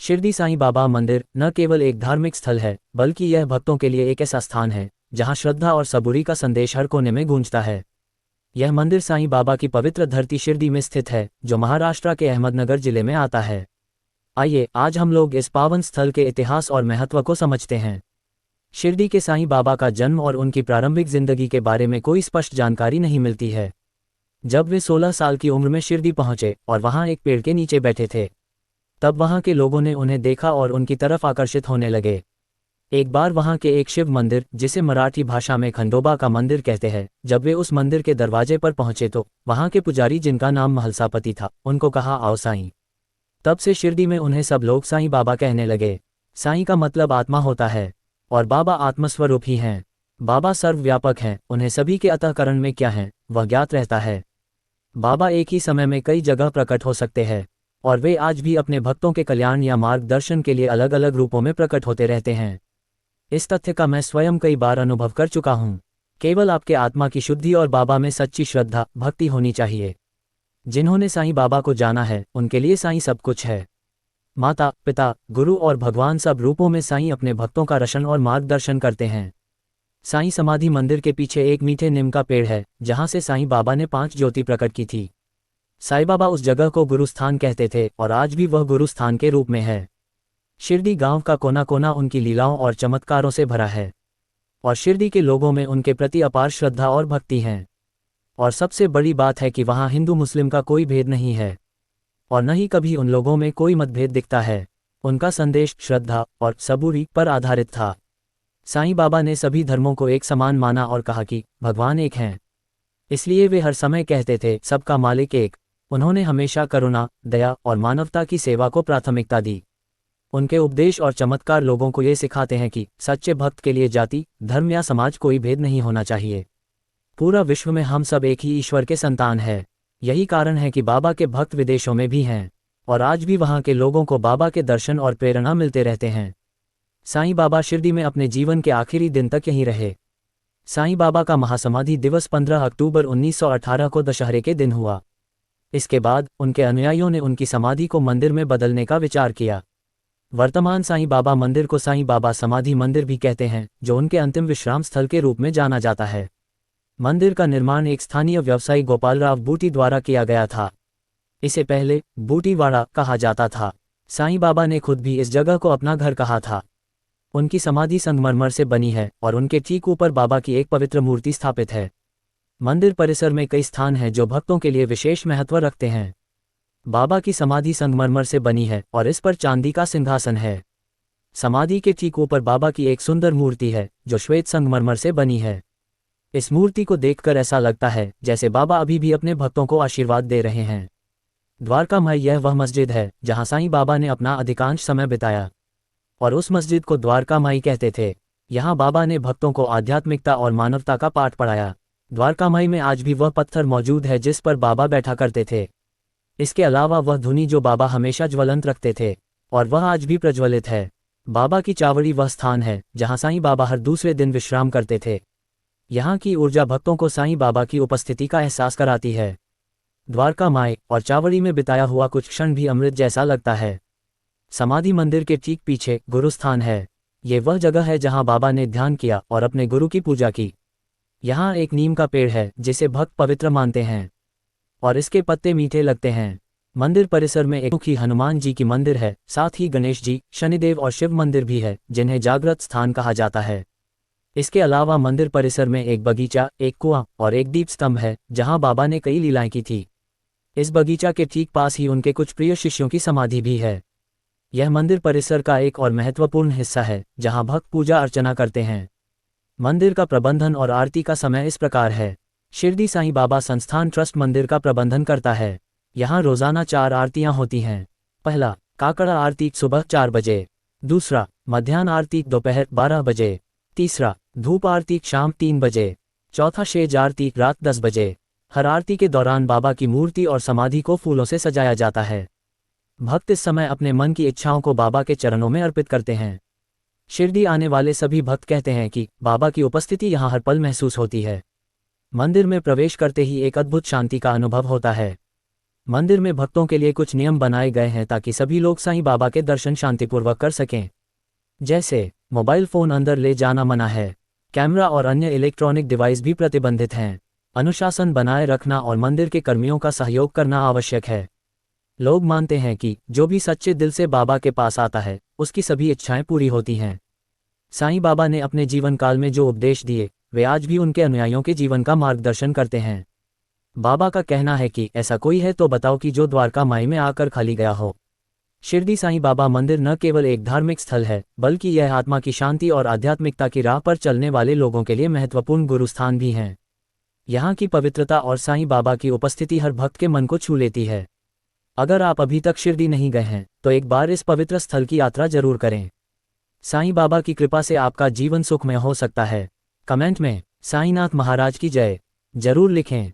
शिरडी साईं बाबा मंदिर न केवल एक धार्मिक स्थल है, बल्कि यह भक्तों के लिए एक ऐसा स्थान है जहां श्रद्धा और सबूरी का संदेश हर कोने में गूंजता है। यह मंदिर साईं बाबा की पवित्र धरती शिरडी में स्थित है, जो महाराष्ट्र के अहमदनगर जिले में आता है। आइए आज हम लोग इस पावन स्थल के इतिहास और महत्व को समझते हैं। शिरडी के साईं बाबा का जन्म और उनकी प्रारंभिक जिंदगी के बारे में कोई स्पष्ट जानकारी नहीं मिलती है। जब वे 16 साल की उम्र में शिरडी पहुंचे और वहां एक पेड़ के नीचे बैठे थे, तब वहां के लोगों ने उन्हें देखा और उनकी तरफ आकर्षित होने लगे। एक बार वहां के एक शिव मंदिर, जिसे मराठी भाषा में खंडोबा का मंदिर कहते हैं, जब वे उस मंदिर के दरवाजे पर पहुंचे तो वहां के पुजारी, जिनका नाम महलसापति था, उनको कहा, आओ साईं। तब से शिरडी में उन्हें सब लोग साईं बाबा कहने लगे। साईं का मतलब आत्मा होता है और बाबा आत्मस्वरूप ही हैं। बाबा सर्वव्यापक हैं, उन्हें सभी के अंतःकरण में क्या है वह ज्ञात रहता है। बाबा एक ही समय में कई जगह प्रकट हो सकते हैं और वे आज भी अपने भक्तों के कल्याण या मार्गदर्शन के लिए अलग अलग रूपों में प्रकट होते रहते हैं। इस तथ्य का मैं स्वयं कई बार अनुभव कर चुका हूँ। केवल आपके आत्मा की शुद्धि और बाबा में सच्ची श्रद्धा भक्ति होनी चाहिए। जिन्होंने साईं बाबा को जाना है, उनके लिए साईं सब कुछ है। माता, पिता, गुरु और भगवान सब रूपों में साईं अपने भक्तों का रक्षण और मार्गदर्शन करते हैं। साईं समाधि मंदिर के पीछे एक मीठे नीम का पेड़ है, जहां से साईं बाबा ने 5 ज्योति प्रकट की थी। साईं बाबा उस जगह को गुरुस्थान कहते थे और आज भी वह गुरुस्थान के रूप में है। शिरडी गांव का कोना कोना उनकी लीलाओं और चमत्कारों से भरा है और शिरडी के लोगों में उनके प्रति अपार श्रद्धा और भक्ति है। और सबसे बड़ी बात है कि वहां हिंदू मुस्लिम का कोई भेद नहीं है और न ही कभी उन लोगों में कोई मतभेद दिखता है। उनका संदेश श्रद्धा और सबूरी पर आधारित था। साईं बाबा ने सभी धर्मों को एक समान माना और कहा कि भगवान एक हैं। इसलिए वे हर समय कहते थे, सबका मालिक एक। उन्होंने हमेशा करुणा, दया और मानवता की सेवा को प्राथमिकता दी। उनके उपदेश और चमत्कार लोगों को ये सिखाते हैं कि सच्चे भक्त के लिए जाति, धर्म या समाज कोई भेद नहीं होना चाहिए। पूरा विश्व में हम सब एक ही ईश्वर के संतान हैं। यही कारण है कि बाबा के भक्त विदेशों में भी हैं और आज भी वहां के लोगों को बाबा के दर्शन और प्रेरणा मिलते रहते हैं। साईं बाबा शिरडी में अपने जीवन के आखिरी दिन तक यहीं रहे। साईं बाबा का महासमाधि दिवस 15 अक्टूबर 1918 को दशहरे के दिन हुआ। इसके बाद उनके अनुयायियों ने उनकी समाधि को मंदिर में बदलने का विचार किया। वर्तमान साईं बाबा मंदिर को साईं बाबा समाधि मंदिर भी कहते हैं, जो उनके अंतिम विश्राम स्थल के रूप में जाना जाता है। मंदिर का निर्माण एक स्थानीय व्यवसायी गोपालराव बूटी द्वारा किया गया था। इसे पहले बूटीवाड़ा कहा जाता था। साईं बाबा ने खुद भी इस जगह को अपना घर कहा था। उनकी समाधि संगमरमर से बनी है और उनके ठीक ऊपर बाबा की एक पवित्र मूर्ति स्थापित है। मंदिर परिसर में कई स्थान हैं जो भक्तों के लिए विशेष महत्व रखते हैं। बाबा की समाधि संगमरमर से बनी है और इस पर चांदी का सिंहासन है। समाधि के ठीक ऊपर बाबा की एक सुंदर मूर्ति है जो श्वेत संगमरमर से बनी है। इस मूर्ति को देखकर ऐसा लगता है जैसे बाबा अभी भी अपने भक्तों को आशीर्वाद दे रहे हैं। द्वारकामाई यह वह मस्जिद है जहां साईं बाबा ने अपना अधिकांश समय बिताया और उस मस्जिद को द्वारकामाई कहते थे। यहाँ बाबा ने भक्तों को आध्यात्मिकता और मानवता का पाठ पढ़ाया। द्वारकामाई में आज भी वह पत्थर मौजूद है जिस पर बाबा बैठा करते थे। इसके अलावा वह धुनी जो बाबा हमेशा ज्वलंत रखते थे और वह आज भी प्रज्वलित है। बाबा की चावड़ी वह स्थान है जहां साईं बाबा हर दूसरे दिन विश्राम करते थे। यहाँ की ऊर्जा भक्तों को साईं बाबा की उपस्थिति का एहसास कराती है। द्वारकामाई और चावड़ी में बिताया हुआ कुछ क्षण भी अमृत जैसा लगता है। समाधि मंदिर के ठीक पीछे गुरुस्थान है। ये वह जगह है जहां बाबा ने ध्यान किया और अपने गुरु की पूजा की। यहाँ एक नीम का पेड़ है जिसे भक्त पवित्र मानते हैं और इसके पत्ते मीठे लगते हैं। मंदिर परिसर में एक मुखी हनुमान जी की मंदिर है, साथ ही गणेश जी, शनिदेव और शिव मंदिर भी है, जिन्हें जागृत स्थान कहा जाता है। इसके अलावा मंदिर परिसर में एक बगीचा, एक कुआं और एक दीप स्तंभ है जहां बाबा ने कई लीलाएं की थी। इस बगीचा के ठीक पास ही उनके कुछ प्रिय शिष्यों की समाधि भी है। यह मंदिर परिसर का एक और महत्वपूर्ण हिस्सा है जहां भक्त पूजा अर्चना करते हैं। मंदिर का प्रबंधन और आरती का समय इस प्रकार है। शिरडी साईं बाबा संस्थान ट्रस्ट मंदिर का प्रबंधन करता है। यहाँ रोजाना 4 आरतियां होती हैं। पहला, काकड़ा आरती सुबह 4 बजे। दूसरा, मध्याह्न आरती दोपहर 12 बजे। तीसरा, धूप आरती शाम 3 बजे। चौथा, शेज आरती रात 10 बजे। हर आरती के दौरान बाबा की मूर्ति और समाधि को फूलों से सजाया जाता है। भक्त इस समय अपने मन की इच्छाओं को बाबा के चरणों में अर्पित करते हैं। शिरडी आने वाले सभी भक्त कहते हैं कि बाबा की उपस्थिति यहाँ हर पल महसूस होती है। मंदिर में प्रवेश करते ही एक अद्भुत शांति का अनुभव होता है। मंदिर में भक्तों के लिए कुछ नियम बनाए गए हैं ताकि सभी लोग साईं बाबा के दर्शन शांतिपूर्वक कर सकें। जैसे मोबाइल फ़ोन अंदर ले जाना मना है, कैमरा और अन्य इलेक्ट्रॉनिक डिवाइस भी प्रतिबंधित हैं। अनुशासन बनाए रखना और मंदिर के कर्मियों का सहयोग करना आवश्यक है। लोग मानते हैं कि जो भी सच्चे दिल से बाबा के पास आता है, उसकी सभी इच्छाएं पूरी होती हैं। साईं बाबा ने अपने जीवन काल में जो उपदेश दिए, वे आज भी उनके अनुयायियों के जीवन का मार्गदर्शन करते हैं। बाबा का कहना है कि ऐसा कोई है तो बताओ कि जो द्वारका माई में आकर खाली गया हो। शिरडी साईं बाबा मंदिर न केवल एक धार्मिक स्थल है, बल्कि यह आत्मा की शांति और आध्यात्मिकता की राह पर चलने वाले लोगों के लिए महत्वपूर्ण गुरुस्थान भी हैं। यहाँ की पवित्रता और साईं बाबा की उपस्थिति हर भक्त के मन को छू लेती है। अगर आप अभी तक शिरडी नहीं गए हैं, तो एक बार इस पवित्र स्थल की यात्रा जरूर करें। साईं बाबा की कृपा से आपका जीवन सुखमय हो सकता है। कमेंट में साईंनाथ महाराज की जय जरूर लिखें।